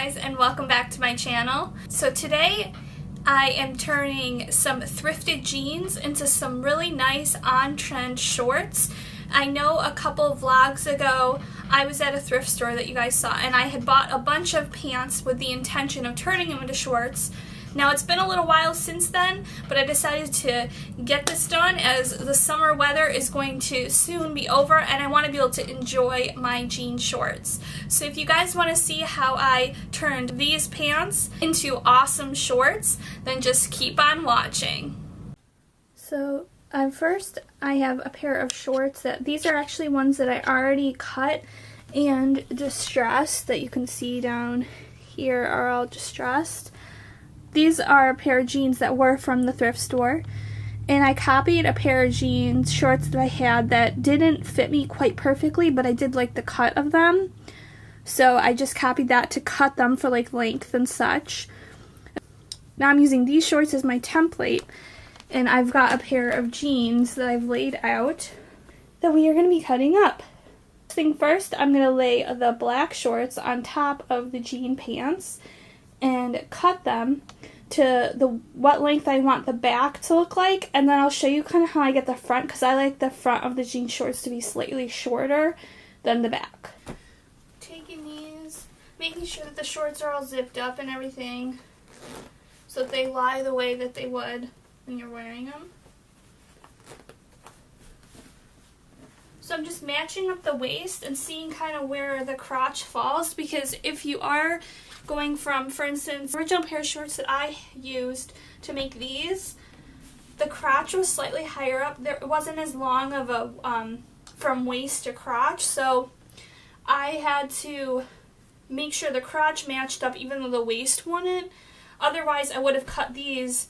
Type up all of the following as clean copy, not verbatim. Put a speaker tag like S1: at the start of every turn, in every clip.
S1: guys, and welcome back to my channel. So today I am turning some thrifted jeans into some really nice on-trend shorts. I know a couple of vlogs ago I was at a thrift store that you guys saw, and I had bought a bunch of pants with the intention of turning them into shorts. Now it's been a little while since then, but I decided to get this done as the summer weather is going to soon be over and I want to be able to enjoy my jean shorts. So if you guys want to see how I turned these pants into awesome shorts, then just keep on watching. So first I have a pair of shorts that these are actually ones that I already cut and distressed, that you can see down here are all distressed. These are a pair of jeans that were from the thrift store, and I copied a pair of jeans shorts that I had that didn't fit me quite perfectly, but I did like the cut of them, so I just copied that to cut them for like length and such. Now I'm using these shorts as my template, and I've got a pair of jeans that I've laid out that we are going to be cutting up. First thing first, I'm going to lay the black shorts on top of the jean pants and cut them to what length I want the back to look like, and then I'll show you kind of how I get the front, because I like the front of the jean shorts to be slightly shorter than the back. Taking these, making sure that the shorts are all zipped up and everything so that they lie the way that they would when you're wearing them. So I'm just matching up the waist and seeing kind of where the crotch falls, because if you are going from, for instance, the original pair of shorts that I used to make these, the crotch was slightly higher up. It wasn't as long of a from waist to crotch, so I had to make sure the crotch matched up even though the waist wouldn't. Otherwise I would have cut these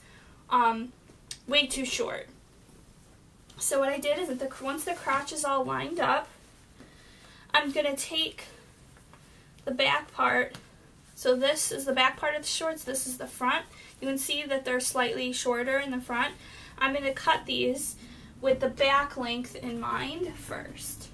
S1: way too short. So what I did is that once the crotch is all lined up, I'm going to take the back part. So this is the back part of the shorts, this is the front. You can see that they're slightly shorter in the front. I'm going to cut these with the back length in mind first.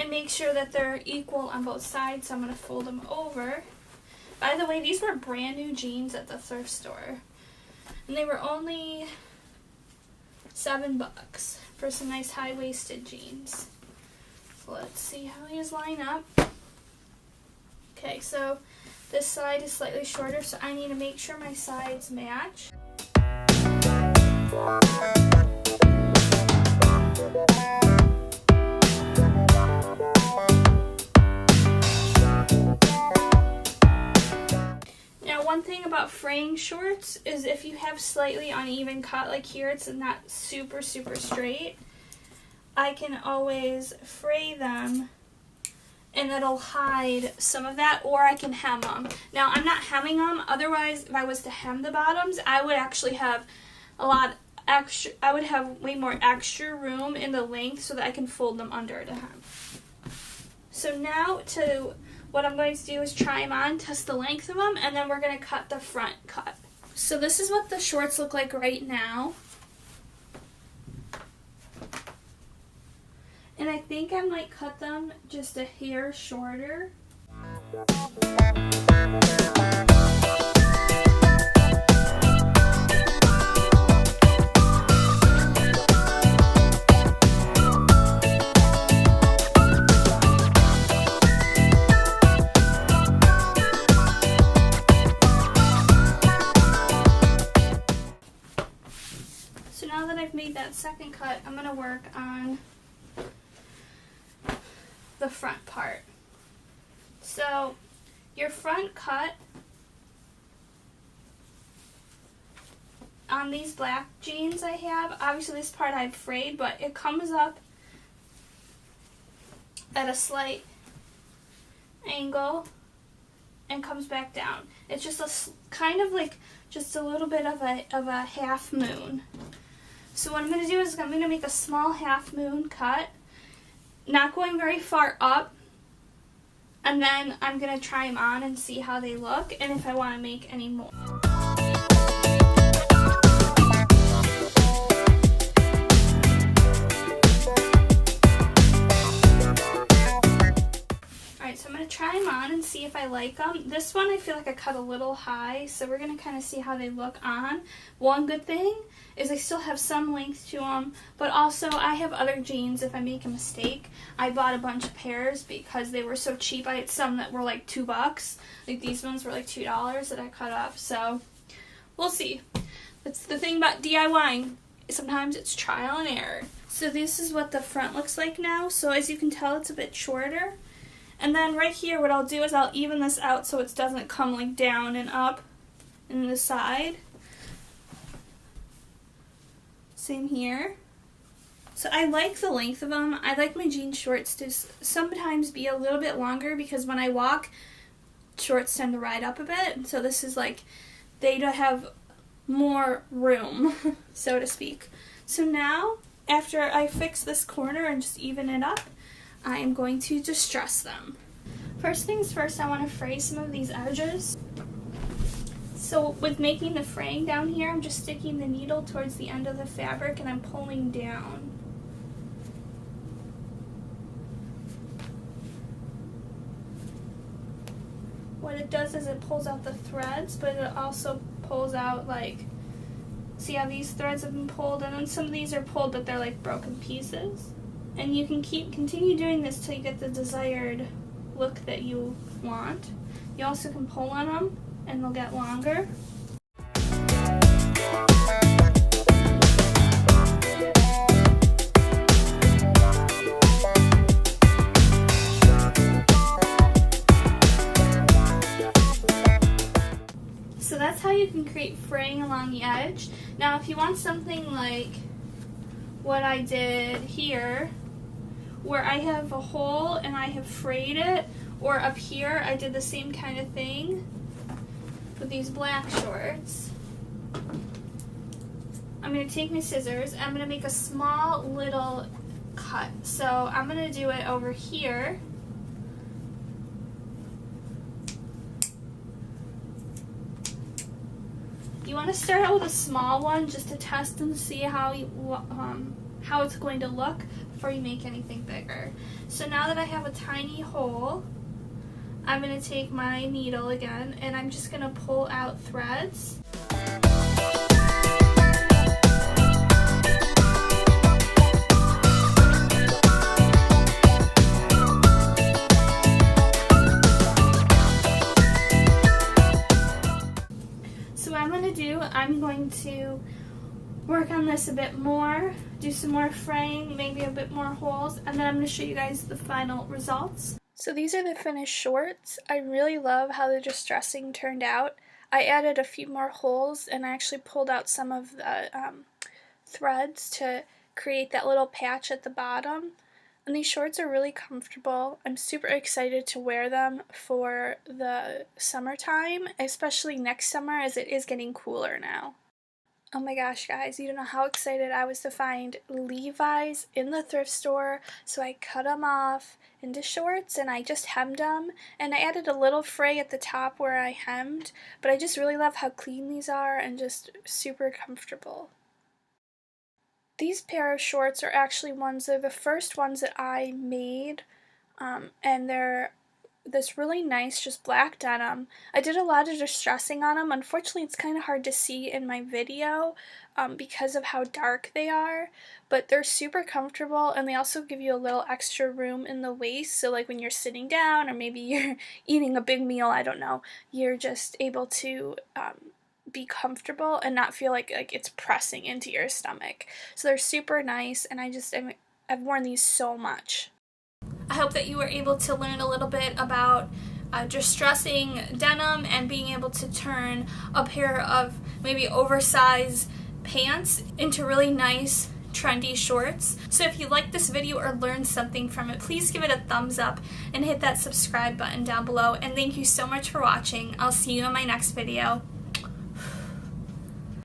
S1: Make sure that they're equal on both sides, so I'm going to fold them over. By the way, these were brand new jeans at the thrift store, and they were only $7 for some nice high-waisted jeans. So let's see how these line up. Okay, so this side is slightly shorter, so I need to make sure my sides match. One thing about fraying shorts is if you have slightly uneven cut, like here it's not super straight, I can always fray them and it'll hide some of that, or I can hem them. Now I'm not hemming them, otherwise if I was to hem the bottoms I would actually have a lot extra, I would have way more extra room in the length so that I can fold them under to hem. So now what I'm going to do is try them on, test the length of them, and then we're going to cut the front cut. So this is what the shorts look like right now. And I think I might cut them just a hair shorter. Now that I've made that second cut, I'm going to work on the front part. So your front cut on these black jeans I have, obviously this part I've frayed, but it comes up at a slight angle and comes back down. It's just kind of like just a little bit of a half moon. So what I'm going to do is I'm going to make a small half moon cut, not going very far up, and then I'm going to try them on and see how they look and if I want to make any more. So I'm going to try them on and see if I like them. This one I feel like I cut a little high, so we're going to kind of see how they look on. One good thing is I still have some length to them, but also I have other jeans if I make a mistake. I bought a bunch of pairs because they were so cheap. I had some that were like $2. Like these ones were like $2 that I cut up, so we'll see. That's the thing about DIYing. Sometimes it's trial and error. So this is what the front looks like now. So as you can tell, it's a bit shorter. And then right here, what I'll do is I'll even this out so it doesn't come like down and up in the side. Same here. So I like the length of them. I like my jean shorts to sometimes be a little bit longer because when I walk, shorts tend to ride up a bit. And so this is like, they have more room, so to speak. So now, after I fix this corner and just even it up, I am going to distress them. First things first, I want to fray some of these edges. So with making the fraying down here, I'm just sticking the needle towards the end of the fabric and I'm pulling down. What it does is it pulls out the threads, but it also pulls out like, see how these threads have been pulled, and then some of these are pulled but they're like broken pieces. And you can continue doing this till you get the desired look that you want. You also can pull on them and they'll get longer. So that's how you can create fraying along the edge. Now if you want something like what I did here, where I have a hole and I have frayed it, or up here I did the same kind of thing with these black shorts. I'm going to take my scissors and I'm going to make a small little cut. So I'm going to do it over here. You want to start out with a small one just to test and see how it's going to look before you make anything bigger. So now that I have a tiny hole, I'm going to take my needle again and I'm just going to pull out threads. So what I'm going to work on this a bit more, do some more fraying, maybe a bit more holes, and then I'm going to show you guys the final results. So these are the finished shorts. I really love how the distressing turned out. I added a few more holes and I actually pulled out some of the threads to create that little patch at the bottom. And these shorts are really comfortable. I'm super excited to wear them for the summertime, especially next summer as it is getting cooler now. Oh my gosh, guys, you don't know how excited I was to find Levi's in the thrift store. So I cut them off into shorts and I just hemmed them. And I added a little fray at the top where I hemmed. But I just really love how clean these are and just super comfortable. These pair of shorts are actually they're the first ones that I made. And they're this really nice just black denim. I did a lot of distressing on them. Unfortunately, it's kind of hard to see in my video because of how dark they are, but they're super comfortable and they also give you a little extra room in the waist, so like when you're sitting down or maybe you're eating a big meal, I don't know, you're just able to be comfortable and not feel like it's pressing into your stomach. So they're super nice and I've worn these so much. I hope that you were able to learn a little bit about distressing denim and being able to turn a pair of maybe oversized pants into really nice trendy shorts. So if you liked this video or learned something from it, please give it a thumbs up and hit that subscribe button down below. And thank you so much for watching. I'll see you in my next video.